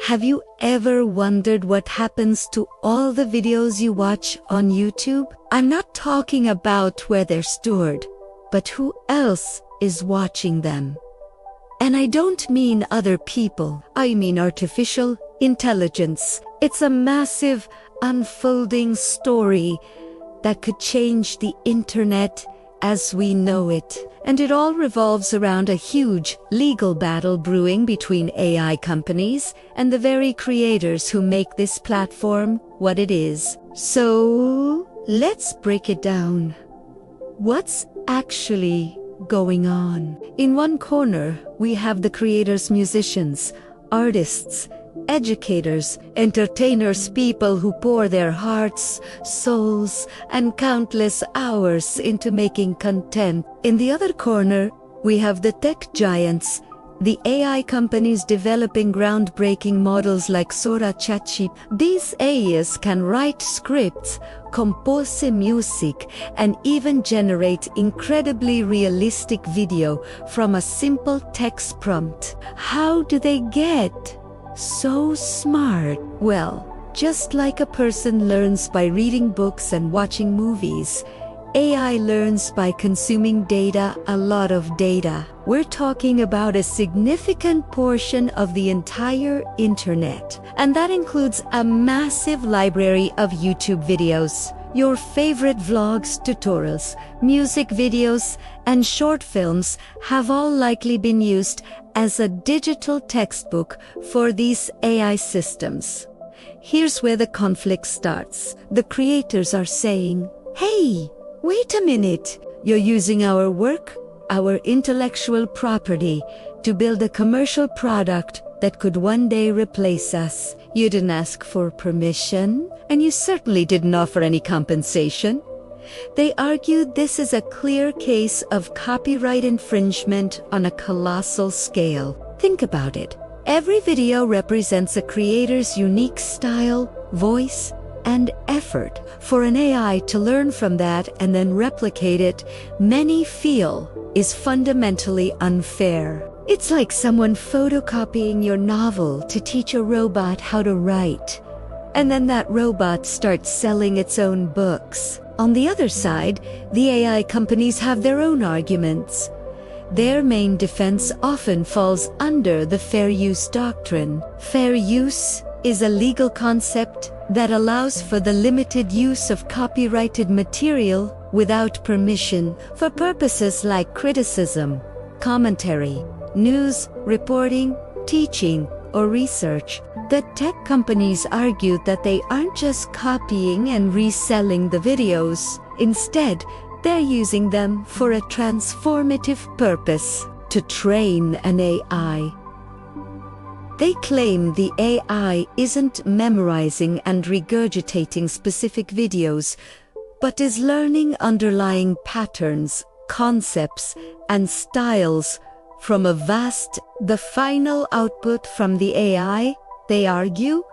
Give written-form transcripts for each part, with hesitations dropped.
Have you ever wondered what happens to all the videos you watch on YouTube? I'm not talking about where they're stored, but who else is watching them. And I don't mean other people, I mean artificial intelligence. It's a massive, unfolding story that could change the internet as we know it. And it all revolves around a huge legal battle brewing between AI companies and the very creators who make this platform what it is. So, let's break it down. What's actually going on? In one corner, we have the creators, musicians, artists, educators, entertainers, people who pour their hearts, souls, and countless hours into making content. In the other corner, we have the tech giants, the AI companies developing groundbreaking models like Sora, ChatGPT. These AIs can write scripts, compose music, and even generate incredibly realistic video from a simple text prompt. How do they get so smart? Well, just like a person learns by reading books and watching movies, AI learns by consuming data, a lot of data. We're talking about a significant portion of the entire internet, and that includes a massive library of YouTube videos. Your favorite vlogs, tutorials, music videos, and short films have all likely been used as a digital textbook for these AI systems. Here's where the conflict starts. The creators are saying, "Hey, wait a minute. You're using our work, our intellectual property, to build a commercial product that could one day replace us. You didn't ask for permission, and you certainly didn't offer any compensation." They argue this is a clear case of copyright infringement on a colossal scale. Think about it. Every video represents a creator's unique style, voice, and effort. For an AI to learn from that and then replicate it, many feel is fundamentally unfair. It's like someone photocopying your novel to teach a robot how to write, and then that robot starts selling its own books. On the other side, the AI companies have their own arguments. Their main defense often falls under the fair use doctrine. Fair use is a legal concept that allows for the limited use of copyrighted material without permission for purposes like criticism, commentary, news, reporting, teaching, or research. The tech companies argue that they aren't just copying and reselling the videos. Instead, they're using them for a transformative purpose: to train an AI. They claim the AI isn't memorizing and regurgitating specific videos, but is learning underlying patterns, concepts, and styles from a vast. The final output from the AI, they argue,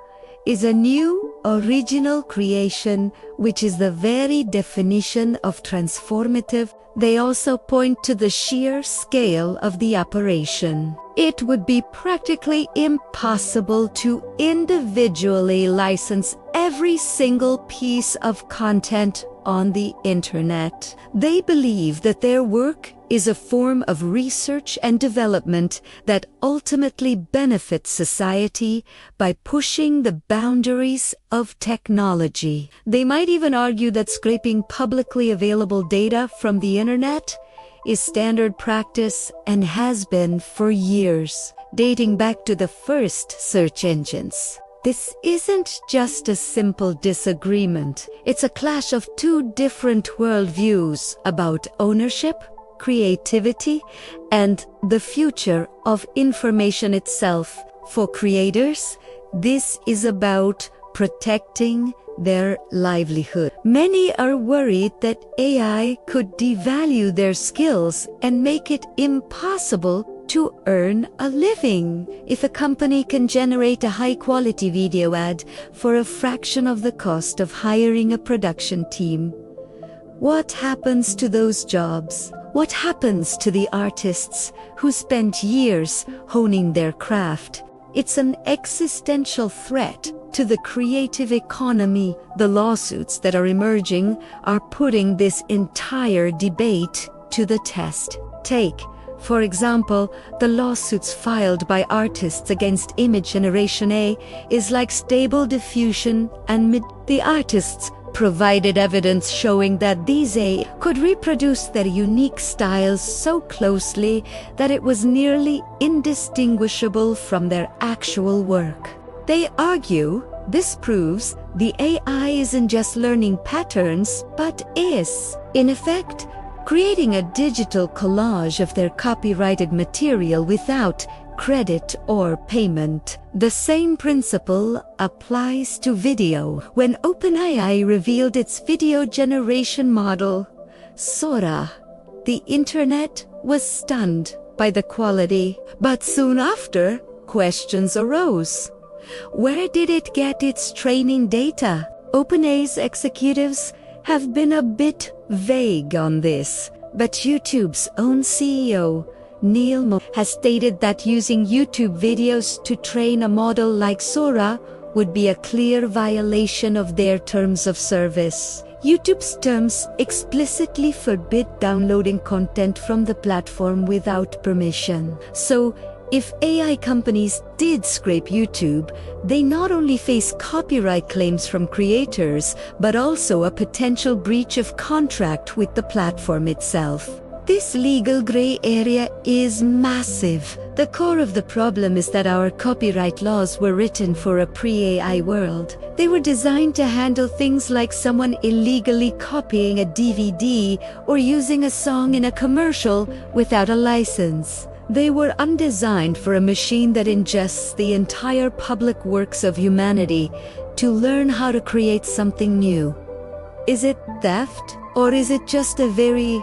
is a new, original creation, which is the very definition of transformative. They also point to the sheer scale of the operation. It would be practically impossible to individually license every single piece of content on the internet. They believe that their work is a form of research and development that ultimately benefits society by pushing the boundaries of technology. They might even argue that scraping publicly available data from the internet is standard practice and has been for years, dating back to the first search engines. This isn't just a simple disagreement. It's a clash of two different worldviews about ownership, creativity, and the future of information itself. For creators, this is about protecting their livelihood. Many are worried that AI could devalue their skills and make it impossible to earn a living. If a company can generate a high-quality video ad for a fraction of the cost of hiring a production team, what happens to those jobs? What happens to the artists who spent years honing their craft? It's an existential threat to the creative economy. The lawsuits that are emerging are putting this entire debate to the test. Take, for example, the lawsuits filed by artists against image generation. A is like Stable Diffusion and the artists provided evidence showing that these A could reproduce their unique styles so closely that it was nearly indistinguishable from their actual work. They argue this proves the AI isn't just learning patterns, but is, in effect, creating a digital collage of their copyrighted material without credit or payment. The same principle applies to video. When OpenAI revealed its video generation model, Sora, the internet was stunned by the quality. But soon after, questions arose. Where did it get its training data? OpenAI's executives have been a bit vague on this, but YouTube's own CEO, Neil Mo, has stated that using YouTube videos to train a model like Sora would be a clear violation of their terms of service. YouTube's terms explicitly forbid downloading content from the platform without permission. So, if AI companies did scrape YouTube, they not only face copyright claims from creators, but also a potential breach of contract with the platform itself. This legal gray area is massive. The core of the problem is that our copyright laws were written for a pre-AI world. They were designed to handle things like someone illegally copying a DVD or using a song in a commercial without a license. They were undesigned for a machine that ingests the entire public works of humanity to learn how to create something new. Is it theft, or is it just a very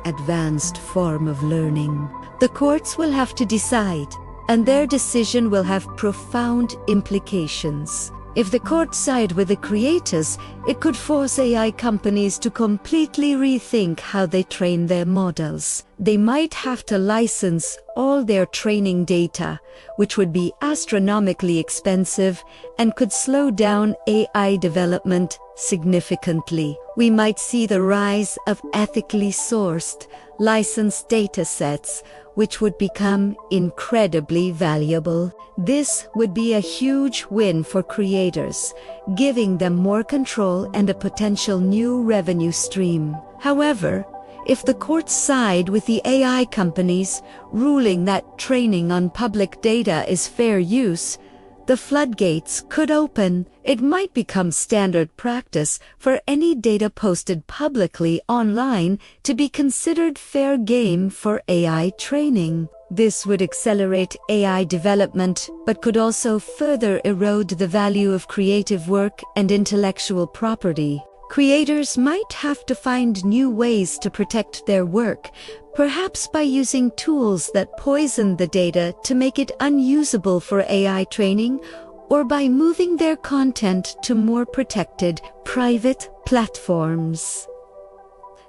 advanced form of learning? The courts will have to decide, and their decision will have profound implications. If the courts side with the creators, it could force AI companies to completely rethink how they train their models. They might have to license all their training data, which would be astronomically expensive and could slow down AI development significantly. We might see the rise of ethically sourced, licensed datasets, which would become incredibly valuable. This would be a huge win for creators, giving them more control and a potential new revenue stream. However, if the courts side with the AI companies, ruling that training on public data is fair use, the floodgates could open. It might become standard practice for any data posted publicly online to be considered fair game for AI training. This would accelerate AI development, but could also further erode the value of creative work and intellectual property. Creators might have to find new ways to protect their work, perhaps by using tools that poison the data to make it unusable for AI training, or by moving their content to more protected, private platforms.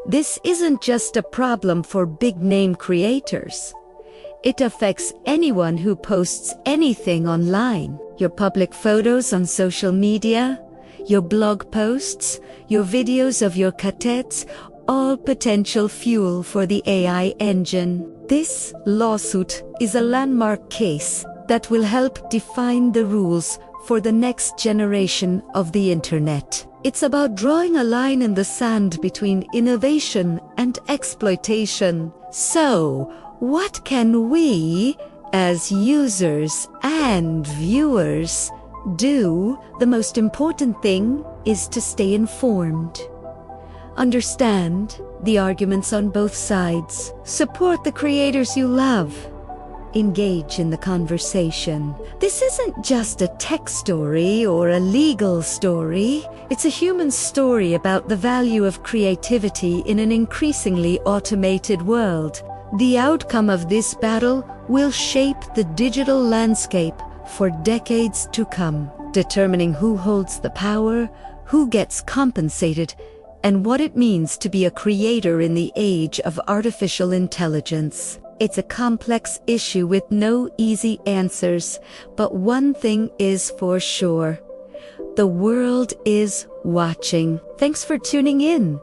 This isn't just a problem for big-name creators. It affects anyone who posts anything online. Your public photos on social media, your blog posts, your videos of your cassettes, all potential fuel for the AI engine. This lawsuit is a landmark case that will help define the rules for the next generation of the internet. It's about drawing a line in the sand between innovation and exploitation. So, what can we, as users and viewers, do? The most important thing is to stay informed. Understand the arguments on both sides. Support the creators you love. Engage in the conversation. This isn't just a tech story or a legal story. It's a human story about the value of creativity in an increasingly automated world. The outcome of this battle will shape the digital landscape for decades to come, determining who holds the power, who gets compensated, and what it means to be a creator in the age of artificial intelligence. It's a complex issue with no easy answers, but one thing is for sure. The world is watching. Thanks for tuning in.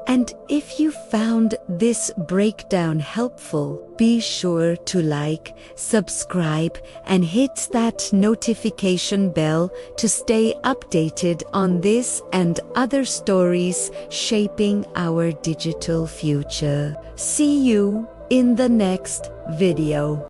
And if you found this breakdown helpful, be sure to like, subscribe, and hit that notification bell to stay updated on this and other stories shaping our digital future. See you in the next video.